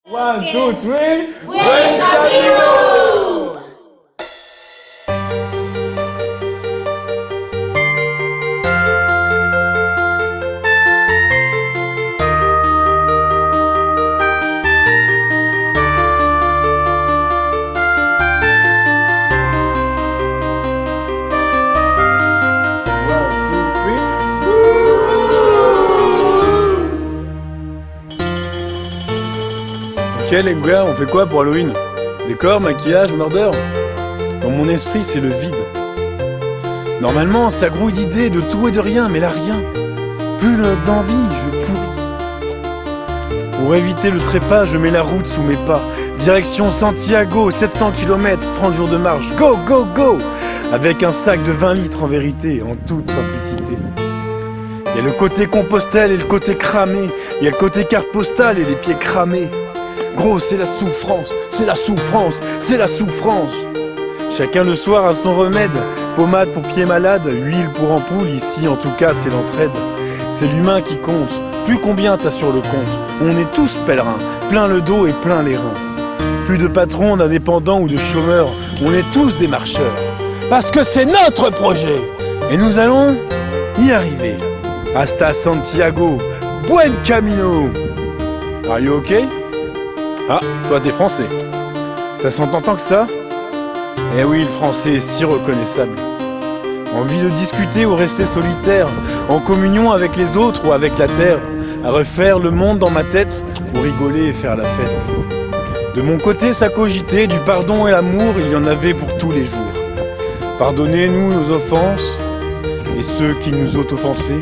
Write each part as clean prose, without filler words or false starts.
One, two, three. ¡Buen camino! Ok les gars, on fait quoi pour Halloween? Décor, maquillage, murder? Dans mon esprit, c'est le vide. Normalement, ça grouille d'idées, de tout et de rien, mais là rien. Plus d'envie, je pourris. Pour éviter le trépas, je mets la route sous mes pas. Direction Santiago, 700 km, 30 jours de marche. Go, go, go! Avec un sac de 20 litres en vérité, en toute simplicité. Il y a le côté Compostelle et le côté cramé. Il y a le côté carte postale et les pieds cramés. Gros, c'est la souffrance, c'est la souffrance, c'est la souffrance. Chacun le soir a son remède. Pommade pour pieds malades, huile pour ampoule. Ici en tout cas c'est l'entraide. C'est l'humain qui compte, plus combien t'as sur le compte. On est tous pèlerins, plein le dos et plein les reins. Plus de patrons, d'indépendants ou de chômeurs. On est tous des marcheurs. Parce que c'est notre projet. Et nous allons y arriver. Hasta Santiago, buen camino. Are you okay? Ah, toi t'es français. Ça s'entend tant que ça? Eh oui, le français est si reconnaissable. Envie de discuter ou rester solitaire, en communion avec les autres ou avec la terre, à refaire le monde dans ma tête, ou rigoler et faire la fête. De mon côté, ça cogitait, du pardon et l'amour, il y en avait pour tous les jours. Pardonnez-nous nos offenses, et ceux qui nous ont offensés.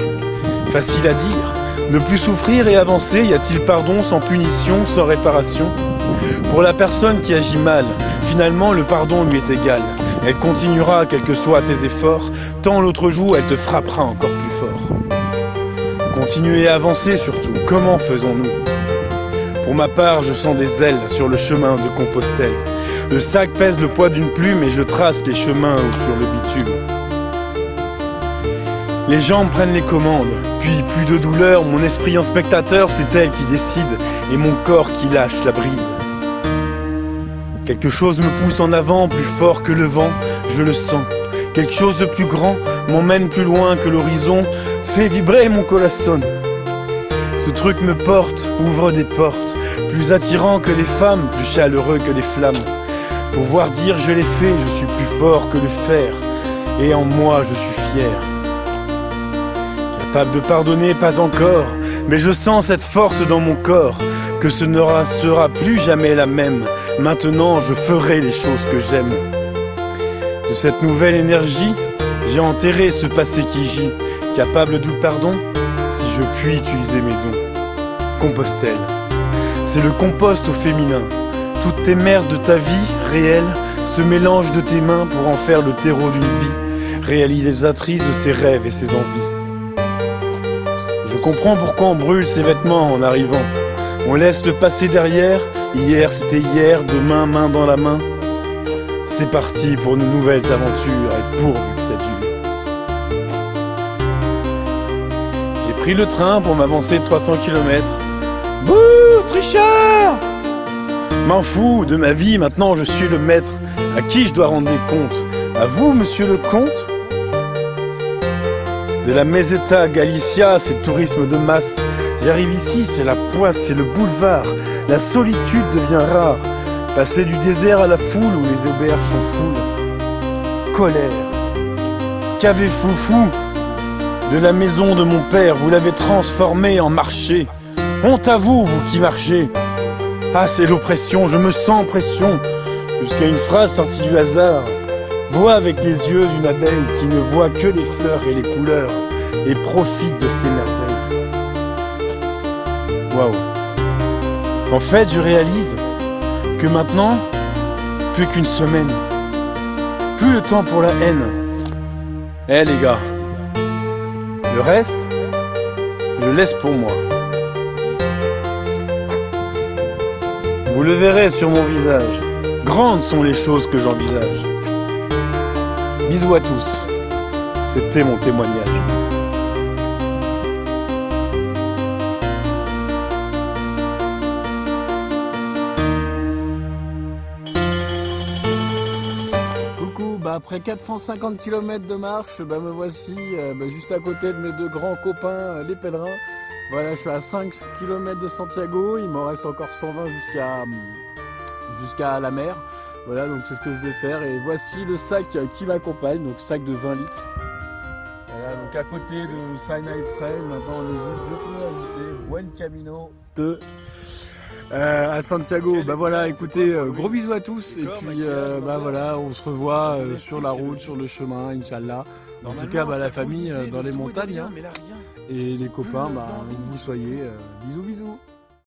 Facile à dire. Ne plus souffrir et avancer, y a-t-il pardon sans punition, sans réparation? Pour la personne qui agit mal, finalement le pardon lui est égal. Elle continuera quels que soient tes efforts, tant l'autre jour elle te frappera encore plus fort. Continuer à avancer surtout, comment faisons-nous? Pour ma part, je sens des ailes sur le chemin de Compostelle. Le sac pèse le poids d'une plume et je trace les chemins sur le bitume. Les jambes prennent les commandes, puis plus de douleur, mon esprit en spectateur, c'est elle qui décide, et mon corps qui lâche la bride. Quelque chose me pousse en avant, plus fort que le vent, je le sens. Quelque chose de plus grand m'emmène plus loin que l'horizon, fait vibrer mon colassone. Ce truc me porte, ouvre des portes, plus attirant que les femmes, plus chaleureux que les flammes. Pouvoir dire je l'ai fait, je suis plus fort que le fer, et en moi je suis fier. Capable de pardonner, pas encore, mais je sens cette force dans mon corps, que ce ne sera plus jamais la même. Maintenant, je ferai les choses que j'aime. De cette nouvelle énergie, j'ai enterré ce passé qui gît, capable du pardon, si je puis utiliser mes dons. Compostelle, c'est le compost au féminin. Toutes tes merdes de ta vie réelle se mélangent de tes mains pour en faire le terreau d'une vie, réalisatrice de ses rêves et ses envies. Je comprends pourquoi on brûle ses vêtements en arrivant. On laisse le passé derrière. Hier c'était hier, demain main dans la main. C'est parti pour de nouvelles aventures et pourvu que ça dure. J'ai pris le train pour m'avancer de 300 km. Bouh, tricheur! M'en fous de ma vie, maintenant je suis le maître. À qui je dois rendre des comptes? À vous, monsieur le comte? De la Meseta à Galicia, c'est le tourisme de masse. J'arrive ici, c'est la poisse, c'est le boulevard. La solitude devient rare. Passer du désert à la foule où les auberges sont foules. Colère. Qu'avez-vous fou? De la maison de mon père, vous l'avez transformée en marché. Honte à vous, vous qui marchez. Ah, c'est l'oppression, je me sens pression. Jusqu'à une phrase sortie du hasard. Vois avec les yeux d'une abeille qui ne voit que les fleurs et les couleurs et profite de ces merveilles. Waouh. En fait, je réalise que maintenant, plus qu'une semaine, plus le temps pour la haine. Eh les gars, le reste, je laisse pour moi. Vous le verrez sur mon visage, grandes sont les choses que j'envisage. Bisous à tous, c'était mon témoignage. après 450 km de marche, me voici juste à côté de mes deux grands copains, les pèlerins. Voilà, je suis à 5 km de Santiago, il m'en reste encore 120 jusqu'à la mer. Voilà, donc c'est ce que je vais faire. Et voici le sac qui m'accompagne, donc sac de 20 litres. Voilà, donc à côté de Sinai Trail, maintenant on est juste, je peux ajouter Buen Camino à Santiago. Voilà, écoutez, gros bisous à tous. Et puis voilà, on se revoit sur la route, sur le chemin, Inch'Allah. En tout cas, la famille dans les montagnes. Et les copains, où vous soyez. Bisous, bisous.